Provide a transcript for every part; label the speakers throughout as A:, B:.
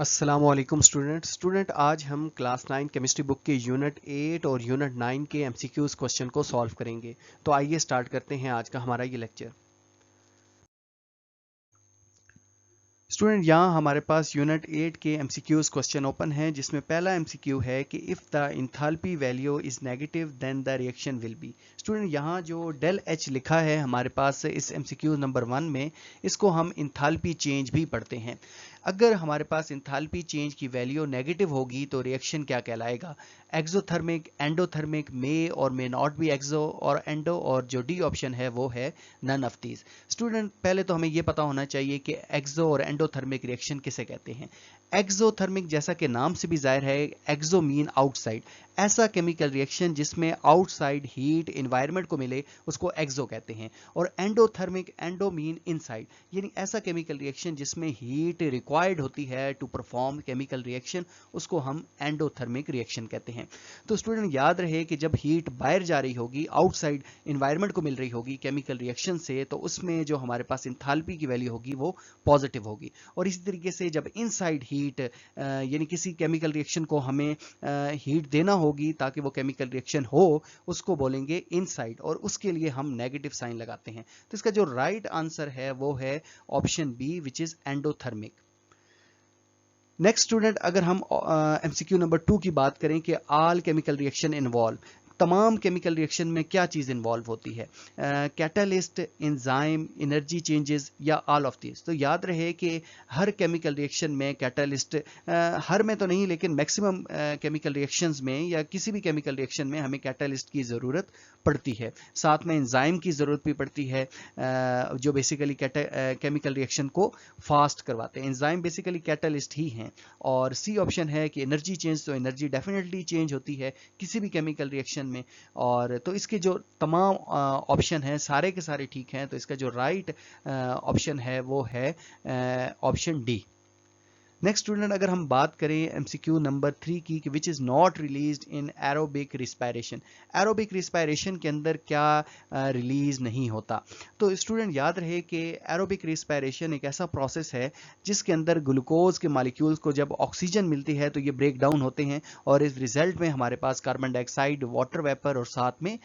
A: अस्सलामुअलैकुम स्टूडेंट आज हम क्लास 9 केमिस्ट्री बुक के यूनिट 8 और यूनिट 9 के एमसीक्यूज क्वेश्चन को सॉल्व करेंगे। तो आइए स्टार्ट करते हैं आज का हमारा ये लेक्चर। स्टूडेंट यहाँ हमारे पास यूनिट 8 के एमसीक्यूज क्वेश्चन ओपन है, जिसमें पहला एमसीक्यू है कि if the enthalpy value is negative then the reaction will be. Student यहाँ जो डेल एच लिखा है हमारे पास इस एमसीक्यू नंबर 1 में, इसको हम इंथैल्पी चेंज भी पढ़ते हैं। अगर हमारे पास इंथैल्पी चेंज की वैल्यू नेगेटिव होगी तो रिएक्शन क्या कहलाएगा? एक्सोथर्मिक, एंडोथर्मिक, मे और मे नॉट बी एक्सो और एंडो, और जो डी ऑप्शन है वो है नन ऑफ दीज। स्टूडेंट पहले तो हमें ये पता होना चाहिए कि एक्सो और एंडोथर्मिक रिएक्शन किसे कहते हैं। एक्सोथर्मिक जैसा कि नाम से भी जाहिर है, एक्सो मीन आउटसाइड, ऐसा केमिकल रिएक्शन जिसमें आउटसाइड हीट एनवायरनमेंट को मिले उसको एक्सो कहते हैं। और एंडोथर्मिक, एंडो मीन इनसाइड, यानी ऐसा केमिकल रिएक्शन जिसमें हीट रिक्वायर्ड होती है टू परफॉर्म केमिकल रिएक्शन, उसको हम एंडोथर्मिक रिएक्शन कहते हैं। तो स्टूडेंट याद रहे कि जब हीट बाहर जा रही होगी, आउटसाइड एनवायरनमेंट को मिल रही होगी केमिकल रिएक्शन से, तो उसमें जो हमारे पास इंथैल्पी की वैल्यू होगी वो पॉजिटिव होगी। और इसी तरीके से जब इनसाइड हीट यानी किसी केमिकल रिएक्शन को हमें हीट देना होगी ताकि वो केमिकल रिएक्शन हो, उसको बोलेंगे इनसाइड, और उसके लिए हम नेगेटिव साइन लगाते हैं। तो इसका जो राइट आंसर है वो है option B, which is endothermic. Next student, अगर हम एमसीक्यू नंबर 2 की बात करें कि ऑल केमिकल रिएक्शन इन्वॉल्व, तमाम केमिकल रिएक्शन में क्या चीज़ इन्वॉल्व होती है? कैटलिस्ट, एंजाइम, एनर्जी चेंजेस या ऑल ऑफ दिस। तो याद रहे कि हर केमिकल रिएक्शन में कैटलिस्ट, हर में तो नहीं लेकिन मैक्सिमम केमिकल रिएक्शंस में या किसी भी केमिकल रिएक्शन में हमें कैटलिस्ट की ज़रूरत पड़ती है। साथ में एंजाइम की ज़रूरत भी पड़ती है, जो बेसिकली केमिकल रिएक्शन को फास्ट करवाते हैं। एंजाइम बेसिकली कैटलिस्ट ही हैं। और सी ऑप्शन है कि एनर्जी चेंज, तो एनर्जी डेफिनेटली चेंज होती है किसी भी केमिकल रिएक्शन में। और तो इसके जो तमाम ऑप्शन हैं सारे के सारे ठीक हैं, तो इसका जो राइट ऑप्शन है वो है ऑप्शन डी। नेक्स्ट स्टूडेंट, अगर हम बात करें एमसीक्यू नंबर 3 की, which is not released in aerobic respiration. Aerobic respiration के अंदर क्या रिलीज नहीं होता? तो स्टूडेंट याद रहे कि एरोबिक रिस्पायरेशन एक ऐसा प्रोसेस है जिसके अंदर ग्लूकोज के मालिक्यूल्स को जब ऑक्सीजन मिलती है तो ये ब्रेक डाउन होते हैं, और इस रिजल्ट में हमारे पास कार्बन डाइऑक्साइड, वाटर वेपर और साथ में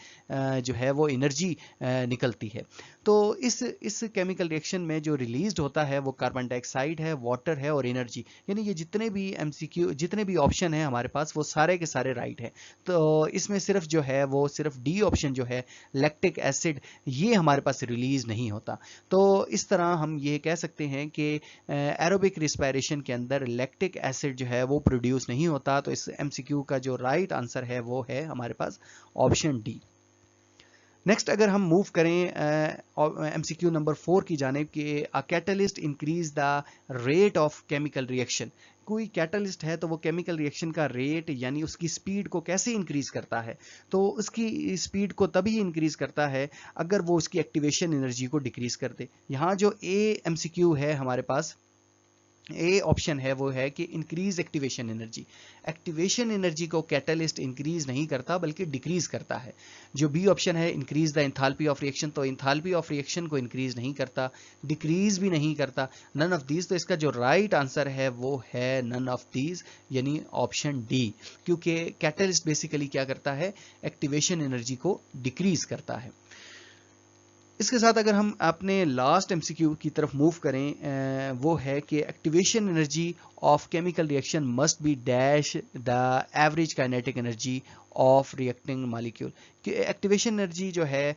A: जो है वो एनर्जी निकलती है। तो इस केमिकल रिएक्शन में जो रिलीज होता है वो कार्बन डाइऑक्साइड है, वाटर है और एनर्जी, यानी ये जितने भी एमसीक्यू, जितने भी ऑप्शन है हमारे पास, वो सारे के सारे राइट हैं। तो इसमें सिर्फ जो है वो सिर्फ डी ऑप्शन जो है लैक्टिक एसिड, ये हमारे पास रिलीज नहीं होता। तो इस तरह हम ये कह सकते हैं कि एरोबिक रिस्पायरेशन के अंदर लैक्टिक एसिड जो है वो प्रोड्यूस नहीं होता। तो इस एमसीक्यू का जो राइट आंसर है वो है हमारे पास ऑप्शन डी। नेक्स्ट, अगर हम मूव करें एमसीक्यू नंबर 4 की जानिब कि a catalyst increase the rate of chemical reaction. कोई कैटलिस्ट है तो वो केमिकल रिएक्शन का रेट यानी उसकी स्पीड को कैसे इंक्रीज करता है? तो उसकी स्पीड को तभी इंक्रीज करता है अगर वो उसकी एक्टिवेशन एनर्जी को डिक्रीज कर दे। यहाँ जो ए एमसीक्यू है हमारे पास, ए ऑप्शन है वो है कि increase activation energy. Activation energy को कैटलिस्ट इंक्रीज नहीं करता बल्कि डिक्रीज करता है। जो बी ऑप्शन है increase the enthalpy of reaction, तो इंथैल्पी ऑफ रिएक्शन को इंक्रीज नहीं करता, डिक्रीज भी नहीं करता, नन ऑफ दीज। तो इसका जो राइट आंसर है वो है नन ऑफ दीज, यानी ऑप्शन डी, क्योंकि कैटलिस्ट बेसिकली क्या करता है, एक्टिवेशन एनर्जी को डिक्रीज करता है। इसके साथ अगर हम अपने लास्ट एमसीक्यू की तरफ मूव करें, वो है कि activation energy of chemical reaction must be dash the average kinetic energy of reacting molecule. कि एक्टिवेशन एनर्जी जो है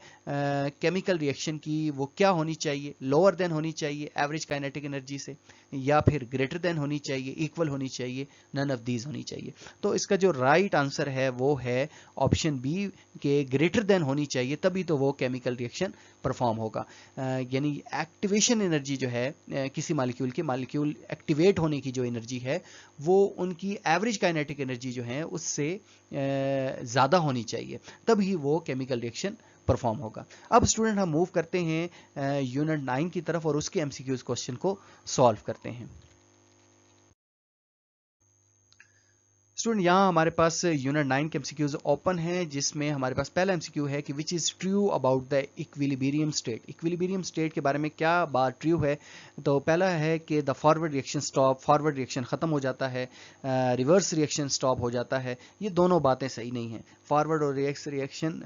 A: केमिकल रिएक्शन की वो क्या होनी चाहिए? लोअर देन होनी चाहिए एवरेज काइनेटिक एनर्जी से, या फिर ग्रेटर देन होनी चाहिए, इक्वल होनी चाहिए, नन ऑफ दीज होनी चाहिए। तो इसका जो राइट आंसर है वो है ऑप्शन बी के ग्रेटर देन होनी चाहिए, तभी तो वो केमिकल रिएक्शन परफॉर्म होगा। यानी एक्टिवेशन एनर्जी जो है किसी मालिक्यूल के, मालिक्यूल एक्टिवेट होने की जो एनर्जी है वो उनकी एवरेज काइनेटिक एनर्जी जो है उससे ज़्यादा होनी चाहिए, तभी वो केमिकल रिएक्शन परफॉर्म होगा। अब स्टूडेंट हम मूव करते हैं यूनिट 9 की तरफ और उसके एमसीक्यूज क्वेश्चन को सॉल्व करते हैं। स्टूडेंट यहाँ हमारे पास यूनिट 9 के एमसीक्यूज ओपन है, जिसमें हमारे पास पहला एमसीक्यू है कि which is true about the equilibrium state. Equilibrium state के बारे में क्या बात ट्रू है? तो पहला है कि the forward reaction stop, forward reaction ख़त्म हो जाता है, रिवर्स रिएक्शन स्टॉप हो जाता है। ये दोनों बातें सही नहीं हैं। फॉरवर्ड और रिएक्शन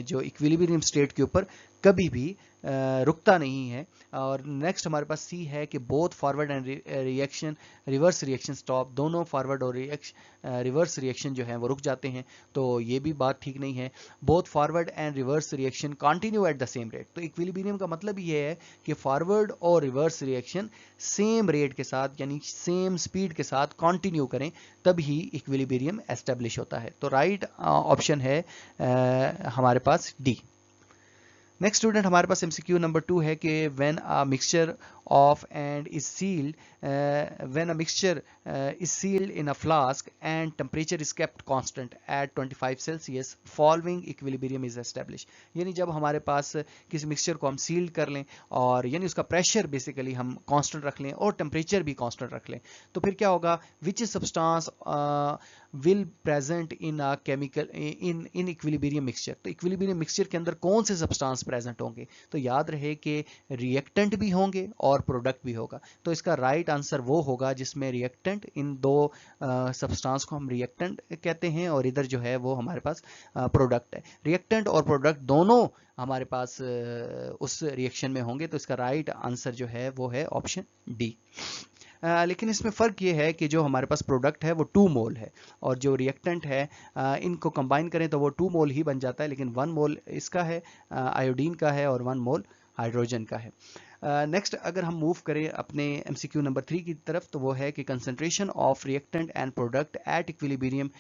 A: जो इक्विलिब्रियम स्टेट के ऊपर कभी भी रुकता नहीं है। और नेक्स्ट हमारे पास सी है कि both forward and reaction, reverse reaction stop, दोनों फॉरवर्ड और रिवर्स रिएक्शन जो है वो रुक जाते हैं। तो ये भी बात ठीक नहीं है। Both forward and reverse reaction continue at the same rate. तो इक्विलिब्रियम का मतलब ये है कि फॉरवर्ड और रिवर्स रिएक्शन सेम रेट के साथ यानी सेम स्पीड के साथ कंटिन्यू करें, तभी इक्विलिब्रियम एस्टेब्लिश होता है। तो राइट ऑप्शन है हमारे पास डी। नेक्स्ट स्टूडेंट हमारे पास एमसीक्यू नंबर 2 है कि when a mixture of and is sealed, when a mixture is sealed in a flask and temperature is kept constant at 25 Celsius, following equilibrium is establish. यानी जब हमारे पास किसी mixture को हम sealed कर लें और यानी उसका प्रेशर बेसिकली हम कांस्टेंट रख लें और टेम्परेचर भी कांस्टेंट रख लें, तो फिर क्या होगा? Which substance will present in a chemical in equilibrium mixture. तो इक्विलिब्रियम मिक्सचर के अंदर कौन से सब्सटेंस प्रेजेंट होंगे? तो याद रहे कि रिएक्टेंट भी होंगे और प्रोडक्ट भी होगा। तो इसका राइट आंसर वो होगा जिसमें रिएक्टेंट, इन दो सब्सटेंस को हम रिएक्टेंट कहते हैं और इधर जो है वो हमारे पास प्रोडक्ट है। रिएक्टेंट और प्रोडक्ट दोनों हमारे पास उस रिएक्शन में होंगे। तो इसका राइट आंसर जो है वो है ऑप्शन डी। लेकिन इसमें फ़र्क ये है कि जो हमारे पास प्रोडक्ट है वो 2 मोल है और जो रिएक्टेंट है इनको कंबाइन करें तो वो 2 मोल ही बन जाता है, लेकिन 1 मोल इसका है, आयोडीन का है, और 1 मोल हाइड्रोजन का है। नेक्स्ट अगर हम मूव करें अपने एमसीक्यू नंबर 3 की तरफ, तो वो है कि concentration of reactant and product at equilibrium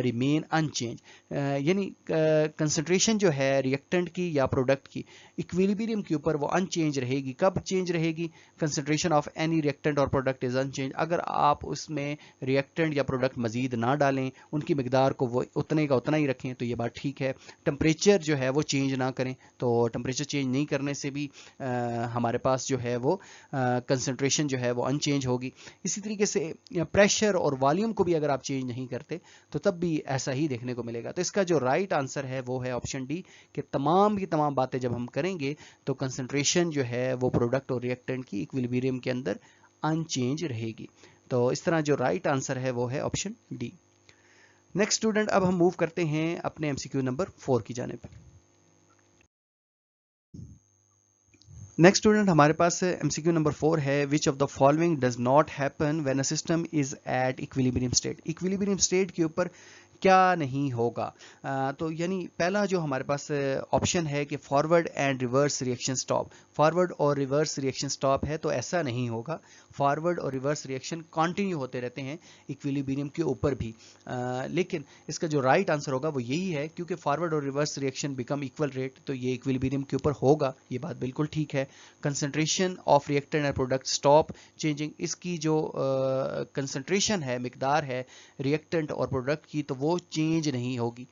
A: remain unchange. यानी कंसंट्रेशन जो है रिएक्टेंट की या प्रोडक्ट की इक्विलिब्रियम के ऊपर वो अनचेंज रहेगी। कब चेंज रहेगी? कंसंट्रेशन ऑफ एनी रिएक्टेंट और प्रोडक्ट इज अनचेंज। अगर आप उसमें रिएक्टेंट या प्रोडक्ट मजीद ना डालें, उनकी मिकदार को वो उतने का उतना ही रखें, तो ये बात ठीक है। टेम्परेचर जो है वो चेंज ना करें, तो टेम्परेचर चेंज नहीं करने से भी हमारे पास जो है वो कंसंट्रेशन जो है वो अनचेंज होगी। इसी तरीके से प्रेशर और वॉल्यूम को भी अगर आप चेंज नहीं करते तो तब भी ऐसा ही देखने को मिलेगा। तो इसका जो राइट आंसर है वो है ऑप्शन डी, कि तमाम की तमाम बातें जब हम करेंगे तो कंसंट्रेशन जो है वो प्रोडक्ट और रिएक्टेंट की इक्विलिब्रियम के अंदर अनचेंज रहेगी। तो इस तरह जो राइट आंसर है वो है ऑप्शन डी। नेक्स्ट स्टूडेंट अब हम मूव करते हैं अपने एमसीक्यू नंबर 4 की जानिब। नेक्स्ट स्टूडेंट हमारे पास एमसीक्यू नंबर 4 है, which of the following does not happen when a system is at equilibrium state. Equilibrium state के ऊपर क्या नहीं होगा? तो यानी पहला जो हमारे पास ऑप्शन है कि forward and reverse reaction stop, forward और रिवर्स रिएक्शन स्टॉप है, तो ऐसा नहीं होगा। फॉरवर्ड और रिवर्स रिएक्शन कंटिन्यू होते रहते हैं इक्विलिब्रियम के ऊपर भी। लेकिन इसका जो राइट आंसर होगा वो यही है, क्योंकि फॉरवर्ड और reverse reaction become equal rate, तो ये इक्विलिब्रियम के ऊपर होगा। ये बात बिल्कुल ठीक है। Concentration of reactant and product stop changing, इसकी जो कंसंट्रेशन है, मिकदार है रिएक्टेंट और प्रोडक्ट की, तो वो चेंज नहीं होगी,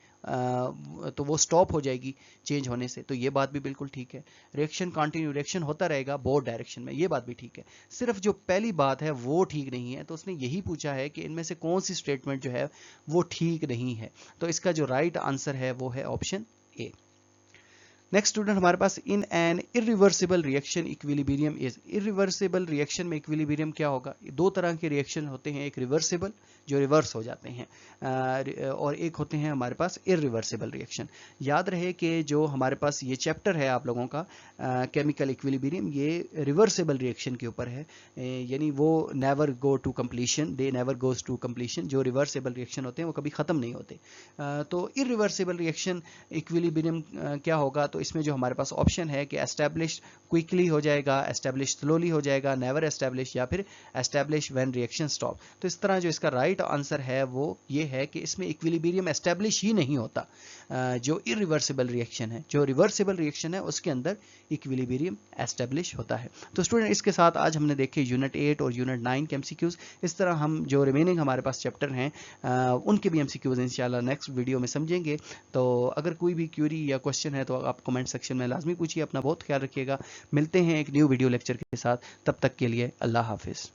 A: तो वो स्टॉप हो जाएगी चेंज होने से। तो ये बात भी बिल्कुल ठीक है। रिएक्शन कंटिन्यू, रिएक्शन होता रहेगा बोथ डायरेक्शन में, ये बात भी ठीक है। सिर्फ जो पहली बात है वो ठीक नहीं है। तो उसने यही पूछा है कि इनमें से कौन सी स्टेटमेंट जो है वो ठीक नहीं है। तो इसका जो राइट आंसर है वो है ऑप्शन ए। नेक्स्ट स्टूडेंट हमारे पास in an irreversible reaction equilibrium is. Irreversible reaction में इक्विलिब्रियम क्या होगा? दो तरह के रिएक्शन होते हैं, एक रिवर्सिबल जो रिवर्स हो जाते हैं और एक होते हैं हमारे पास इरिवर्सिबल रिएक्शन। याद रहे कि जो हमारे पास ये चैप्टर है आप लोगों का केमिकल इक्विलिब्रियम, ये रिवर्सिबल रिएक्शन के ऊपर है, यानी वो never go to completion, they never goes to completion. जो रिवर्सिबल रिएक्शन होते हैं वो कभी ख़त्म नहीं होते। तो इरिवर्सिबल रिएक्शन इक्विलिब्रियम क्या होगा? तो इसमें जो हमारे पास ऑप्शन है कि एस्टैब्लिश क्विकली हो जाएगा, एस्टैब्लिश स्लोली हो जाएगा, नेवर एस्टैब्लिश, या फिर एस्टैब्लिश व्हेन रिएक्शन स्टॉप। तो इस तरह जो इसका राइट आंसर है वो ये है कि इसमें इक्विलिब्रियम एस्टैब्लिश ही नहीं होता। जो इरिवर्सिबल रिएक्शन है, जो रिवर्सिबल रिएक्शन है, उसके अंदर इक्विलिब्रियम एस्टैब्लिश होता है। तो स्टूडेंट इसके साथ आज हमने देखे यूनिट 8 और यूनिट 9 के एमसीक्यूज। इस तरह हम जो रिमेनिंग हमारे पास चैप्टर हैं उनके भी एमसीक्यूज इंशाल्लाह नेक्स्ट वीडियो में समझेंगे। तो अगर कोई भी क्यूरी या क्वेश्चन है तो आप कमेंट सेक्शन में लाजमी पूछिए। अपना बहुत ख्याल रखिएगा। मिलते हैं एक न्यू वीडियो लेक्चर के साथ, तब तक के लिए अल्लाह हाफिज़।